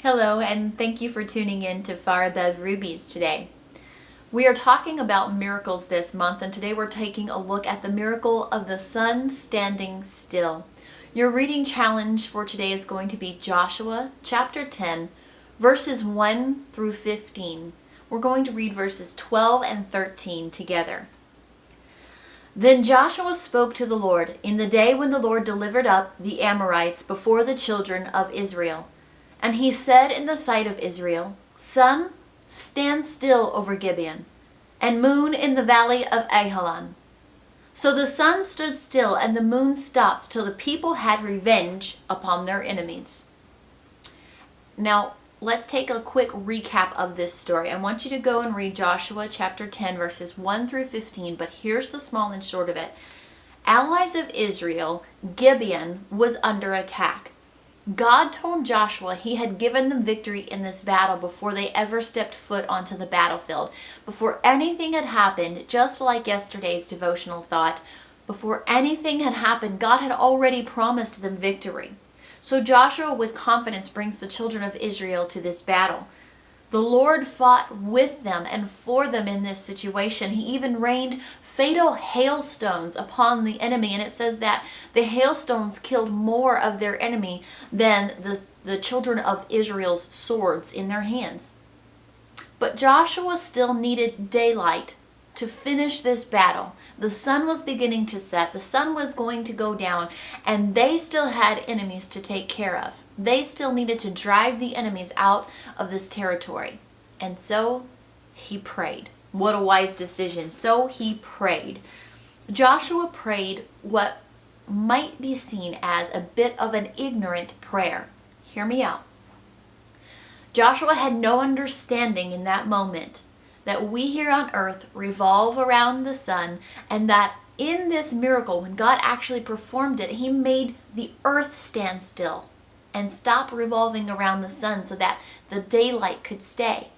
Hello, and thank you for tuning in to Far Above Rubies today. We are talking about miracles this month, and today we're taking a look at the miracle of the sun standing still. Your reading challenge for today is going to be Joshua chapter 10, verses 1 through 15. We're going to read verses 12 and 13 together. Then Joshua spoke to the Lord in the day when the Lord delivered up the Amorites before the children of Israel. And he said in the sight of Israel, Sun, stand still over Gibeon, and moon in the valley of Ajalon. So the sun stood still, and the moon stopped, till the people had revenge upon their enemies. Now, let's take a quick recap of this story. I want you to go and read Joshua chapter 10, verses 1 through 15, but here's the small and short of it. Allies of Israel, Gibeon was under attack. God told Joshua he had given them victory in this battle before they ever stepped foot onto the battlefield. Before anything had happened, just like yesterday's devotional thought, before anything had happened, God had already promised them victory. So Joshua with confidence brings the children of Israel to this battle. The Lord fought with them and for them in this situation. He even rained fatal hailstones upon the enemy, and it says that the hailstones killed more of their enemy than the children of Israel's swords in their hands. But Joshua still needed daylight to finish this battle. The sun was beginning to set, the sun was going to go down, and they still had enemies to take care of. They still needed to drive the enemies out of this territory. And so he prayed. What a wise decision. So he prayed. Joshua prayed what might be seen as a bit of an ignorant prayer. Hear me out. Joshua had no understanding in that moment that we here on earth revolve around the sun, and that in this miracle, when God actually performed it, he made the earth stand still and stop revolving around the sun so that the daylight could stay.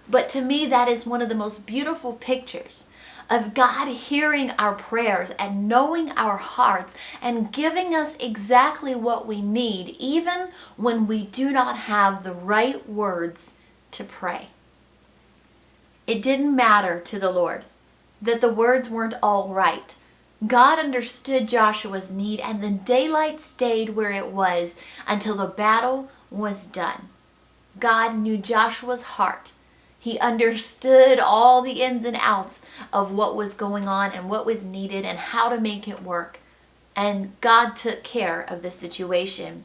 But to me, that is one of the most beautiful pictures of God hearing our prayers and knowing our hearts and giving us exactly what we need, even when we do not have the right words to pray. It didn't matter to the Lord that the words weren't all right. God understood Joshua's need, and the daylight stayed where it was until the battle was done. God knew Joshua's heart. He understood all the ins and outs of what was going on and what was needed and how to make it work. And God took care of the situation.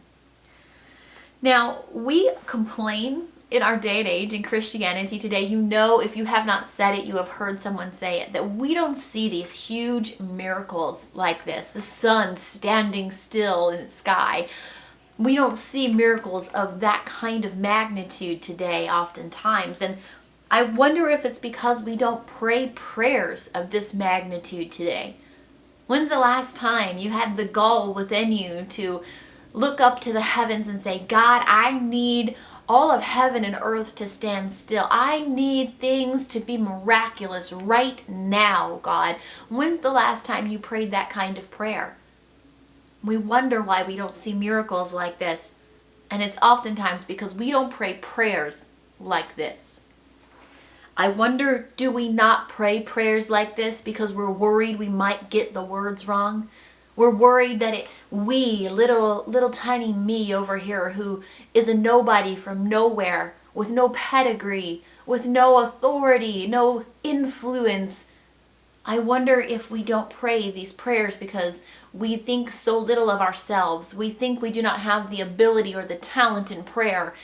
Now, we complain in our day and age in Christianity today. You know, if you have not said it, you have heard someone say it, that we don't see these huge miracles like this. The sun standing still in the sky. We don't see miracles of that kind of magnitude today oftentimes. And I wonder if it's because we don't pray prayers of this magnitude today. When's the last time you had the gall within you to look up to the heavens and say, God, I need all of heaven and earth to stand still. I need things to be miraculous right now, God. When's the last time you prayed that kind of prayer? We wonder why we don't see miracles like this. And it's oftentimes because we don't pray prayers like this. I wonder, do we not pray prayers like this because we're worried we might get the words wrong? We're worried that little tiny me over here who is a nobody from nowhere, with no pedigree, with no authority, no influence. I wonder if we don't pray these prayers because we think so little of ourselves. We think we do not have the ability or the talent in prayer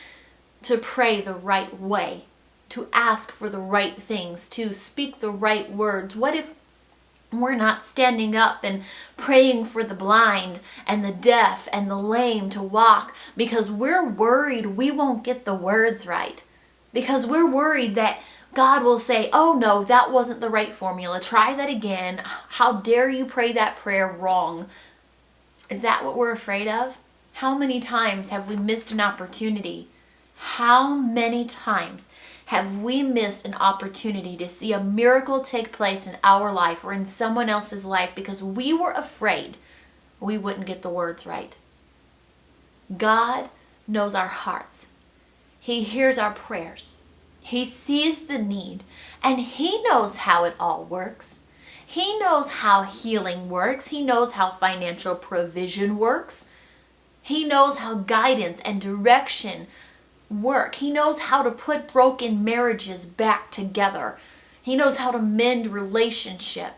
to pray the right way, to ask for the right things, to speak the right words. What if we're not standing up and praying for the blind and the deaf and the lame to walk because we're worried we won't get the words right? Because we're worried that God will say, oh no, that wasn't the right formula. Try that again. How dare you pray that prayer wrong? Is that what we're afraid of? How many times have we missed an opportunity? How many times have we missed an opportunity to see a miracle take place in our life or in someone else's life because we were afraid we wouldn't get the words right? God knows our hearts. He hears our prayers. He sees the need, and He knows how it all works. He knows how healing works. He knows how financial provision works. He knows how guidance and direction work. He knows how to put broken marriages back together. He knows how to mend relationship.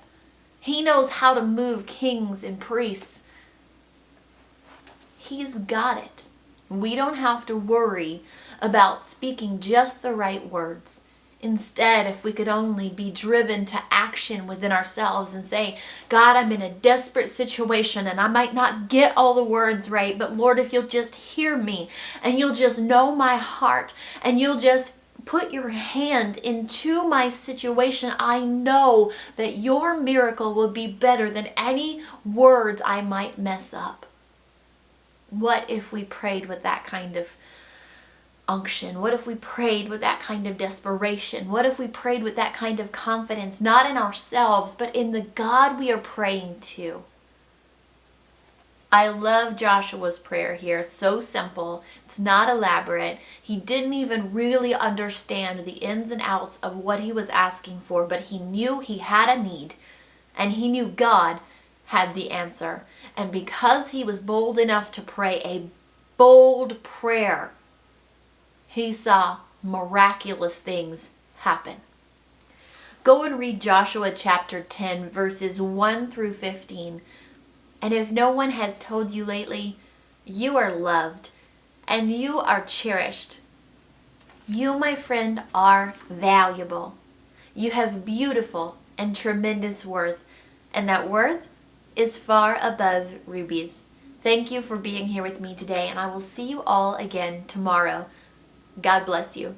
He knows how to move kings and priests. He's got it. We don't have to worry about speaking just the right words. Instead, if we could only be driven to action within ourselves and say, God, I'm in a desperate situation and I might not get all the words right, but Lord, if you'll just hear me and you'll just know my heart and you'll just put your hand into my situation, I know that your miracle will be better than any words I might mess up. What if we prayed with that kind of unction? What if we prayed with that kind of desperation? What if we prayed with that kind of confidence, not in ourselves, but in the God we are praying to? I love Joshua's prayer here. So simple. It's not elaborate. He didn't even really understand the ins and outs of what he was asking for, but he knew he had a need, and he knew God had the answer. And because he was bold enough to pray a bold prayer, he saw miraculous things happen. Go and read Joshua chapter 10, verses 1 through 15. And if no one has told you lately, you are loved and you are cherished. You, my friend, are valuable. You have beautiful and tremendous worth, and that worth is far above rubies. Thank you for being here with me today, and I will see you all again tomorrow. God bless you.